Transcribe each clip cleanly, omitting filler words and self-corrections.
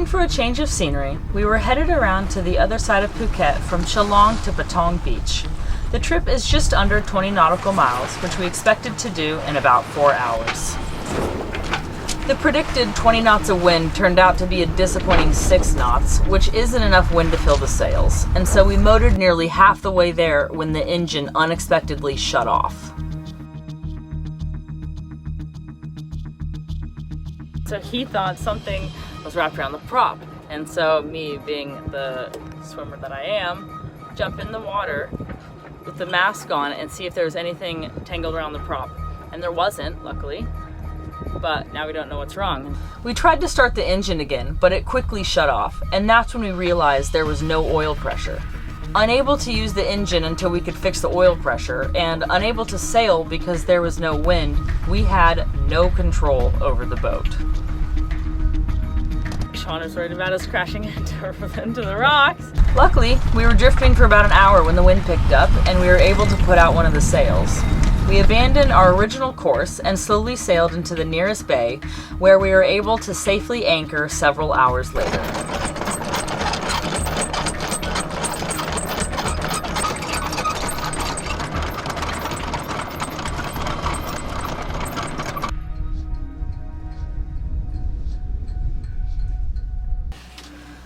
Looking for a change of scenery, we were headed around to the other side of Phuket from Chalong to Patong Beach. The trip is just under 20 nautical miles, which we expected to do in about 4 hours. The predicted 20 knots of wind turned out to be a disappointing 6 knots, which isn't enough wind to fill the sails, and so we motored nearly half the way there when the engine unexpectedly shut off. So he thought something was wrapped around the prop, and so me, being the swimmer that I am, jump in the water with the mask on and see if there was anything tangled around the prop. And there wasn't, luckily, but now we don't know what's wrong. We tried to start the engine again, but it quickly shut off, and that's when we realized there was no oil pressure. Unable to use the engine until we could fix the oil pressure, and unable to sail because there was no wind, we had no control over the boat. Sean is worried about us crashing into the rocks. Luckily, we were drifting for about an hour when the wind picked up, and we were able to put out one of the sails. We abandoned our original course and slowly sailed into the nearest bay, where we were able to safely anchor several hours later.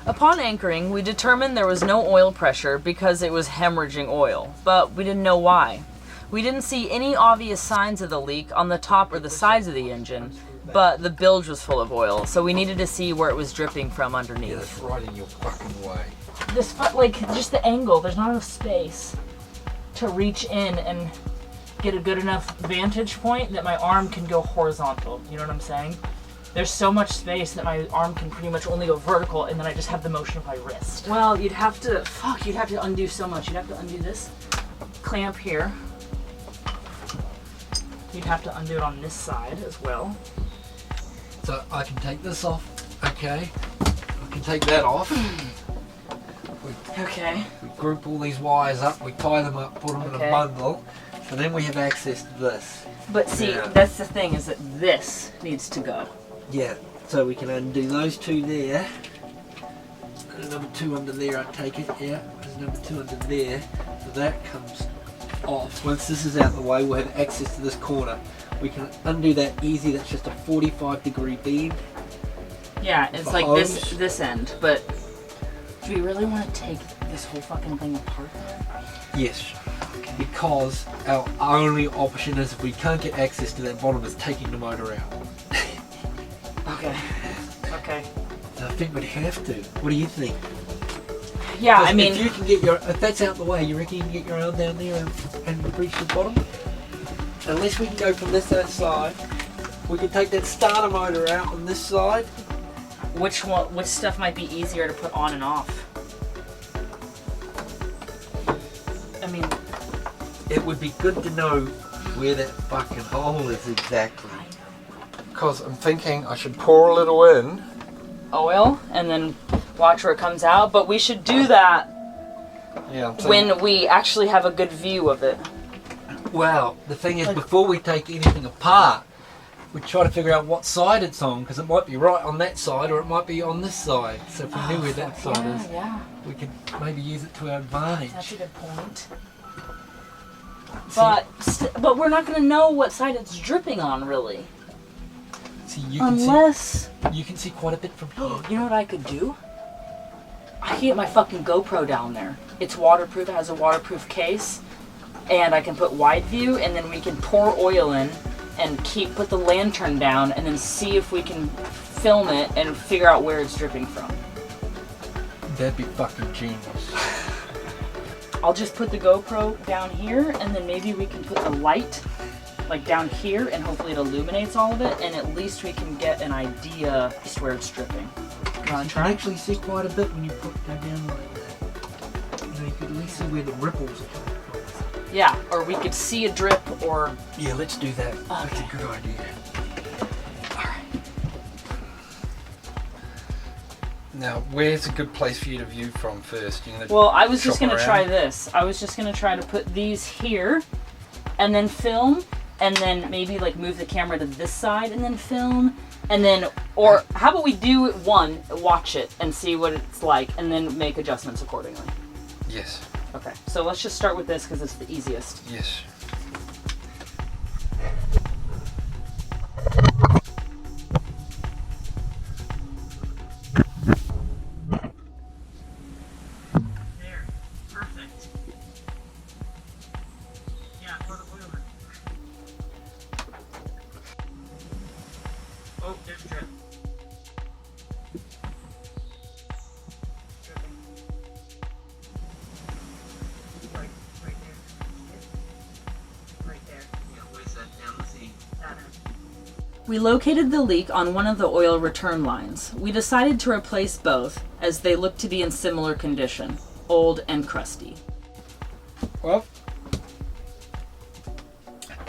Upon anchoring, we determined there was no oil pressure because it was hemorrhaging oil, but we didn't know why. We didn't see any obvious signs of the leak on the top or the sides of the engine, but the bilge was full of oil, so we needed to see where it was dripping from underneath. Yeah, that's right in your fucking way. Just the angle, there's not enough space to reach in and get a good enough vantage point that my arm can go horizontal, you know what I'm saying? There's so much space that my arm can pretty much only go vertical, and then I just have the motion of my wrist. Well, you'd have to undo so much. You'd have to undo this clamp here. You'd have to undo it on this side as well. So I can take this off, okay? I can take that off. Okay. We group all these wires up, we tie them up, put them in a bundle, and then we have access to this. But see, that's the thing, is that this needs to go. Yeah, so we can undo those two there. And number 2 under there, I take it, yeah. There's number 2 under there. So that comes off. Once this is out of the way, we'll have access to this corner. We can undo that easy, that's just a 45-degree beam. Yeah, it's like this end, but do we really want to take this whole fucking thing apart then? Yes. Because our only option is, if we can't get access to that bottom, is taking the motor out. Okay. I think we'd have to. What do you think? Yeah, I mean, if you can get if that's out the way, you reckon you can get your arm down there and reach the bottom? Unless we can go from this side, we can take that starter motor out on this side. Which stuff might be easier to put on and off? I mean, it would be good to know where that fucking hole is exactly. Because I'm thinking I should pour a little in. Oil, and then watch where it comes out. But we should do that when we actually have a good view of it. Well, the thing is, before we take anything apart, we try to figure out what side it's on, because it might be right on that side or it might be on this side. So if we knew where that side is, we could maybe use it to our advantage. That's a good point. But we're not going to know what side it's dripping on, really. See, you can see quite a bit from here. You know what I could do? I can get my fucking GoPro down there. It's waterproof, it has a waterproof case, and I can put wide view, and then we can pour oil in and put the lantern down, and then see if we can film it and figure out where it's dripping from. That'd be fucking genius. I'll just put the GoPro down here, and then maybe we can put the light like down here, and hopefully it illuminates all of it, and at least we can get an idea as to where it's dripping. You can actually see quite a bit when you go down like that. You know, you can at least see where the ripples are coming from. Yeah, or we could see a drip, or... Yeah, let's do that. Okay. That's a good idea. Alright. Now, where's a good place for you to view from first? Well, I was just going to try this. I was just going to try to put these here, and then film, and then maybe like move the camera to this side and then film, And then, or how about we do one, watch it, and see what it's like, and then make adjustments accordingly. Yes. Okay, so let's just start with this because it's the easiest. Yes. There, perfect. Yeah, pour the oil in. Oh, there's a drip. Dripping. Right there. Right there. Yeah, where's that down the thing? That end. We located the leak on one of the oil return lines. We decided to replace both as they look to be in similar condition, old and crusty. Well,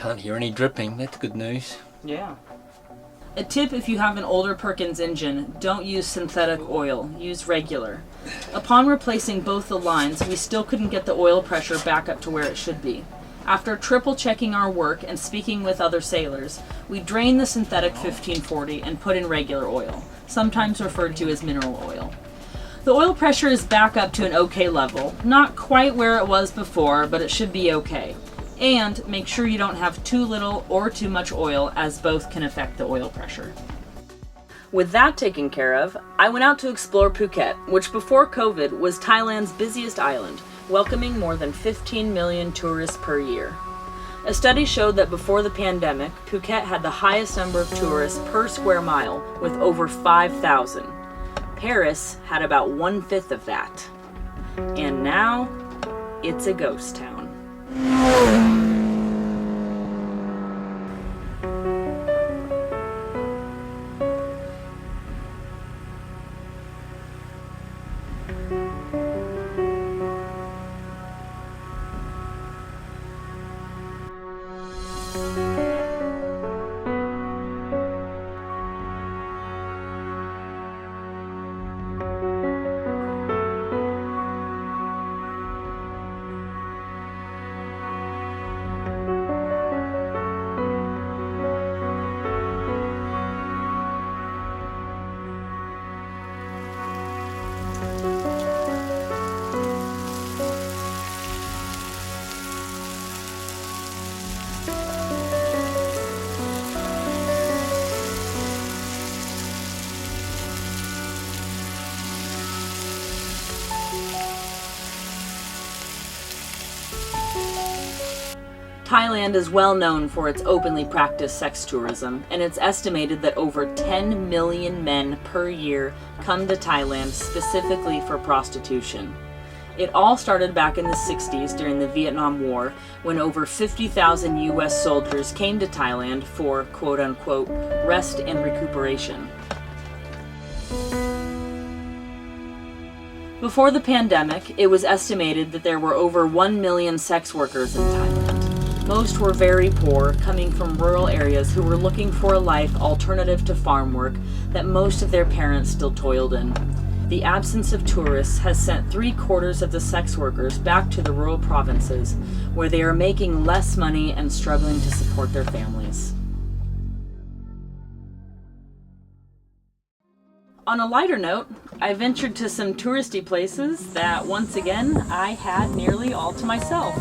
Can't hear any dripping. That's good news. Yeah. A tip if you have an older Perkins engine, don't use synthetic oil, use regular. Upon replacing both the lines, we still couldn't get the oil pressure back up to where it should be. After triple checking our work and speaking with other sailors, we drained the synthetic 1540 and put in regular oil, sometimes referred to as mineral oil. The oil pressure is back up to an okay level, not quite where it was before, but it should be okay. And make sure you don't have too little or too much oil, as both can affect the oil pressure. With that taken care of, I went out to explore Phuket, which before COVID was Thailand's busiest island, welcoming more than 15 million tourists per year. A study showed that before the pandemic, Phuket had the highest number of tourists per square mile, with over 5,000. Paris had about 1/5 of that. And now, it's a ghost town. Thailand is well known for its openly practiced sex tourism, and it's estimated that over 10 million men per year come to Thailand specifically for prostitution. It all started back in the 60s during the Vietnam War, when over 50,000 US soldiers came to Thailand for quote-unquote rest and recuperation. Before the pandemic, it was estimated that there were over 1 million sex workers in Thailand. Most were very poor, coming from rural areas who were looking for a life alternative to farm work that most of their parents still toiled in. The absence of tourists has sent 3/4 of the sex workers back to the rural provinces, where they are making less money and struggling to support their families. On a lighter note, I ventured to some touristy places that, once again, I had nearly all to myself.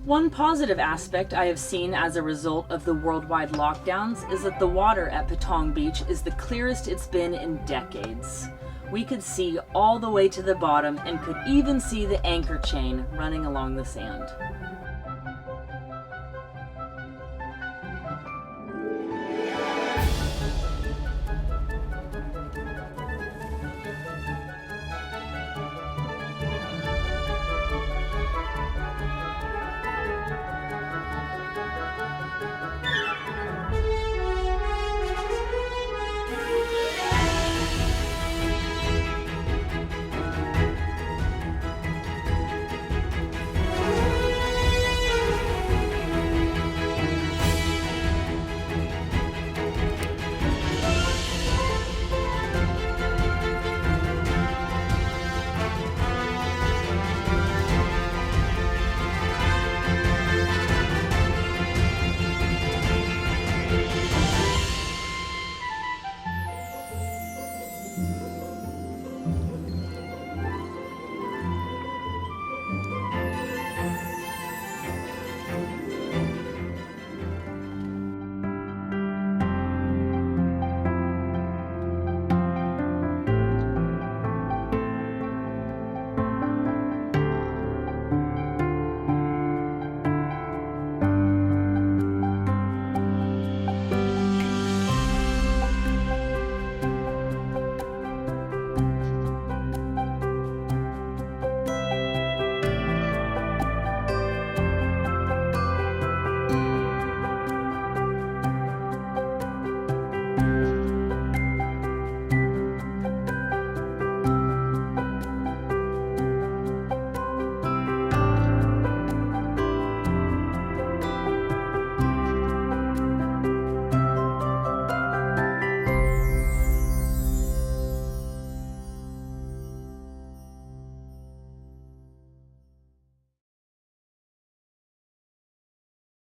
One positive aspect I have seen as a result of the worldwide lockdowns is that the water at Patong Beach is the clearest it's been in decades. We could see all the way to the bottom and could even see the anchor chain running along the sand.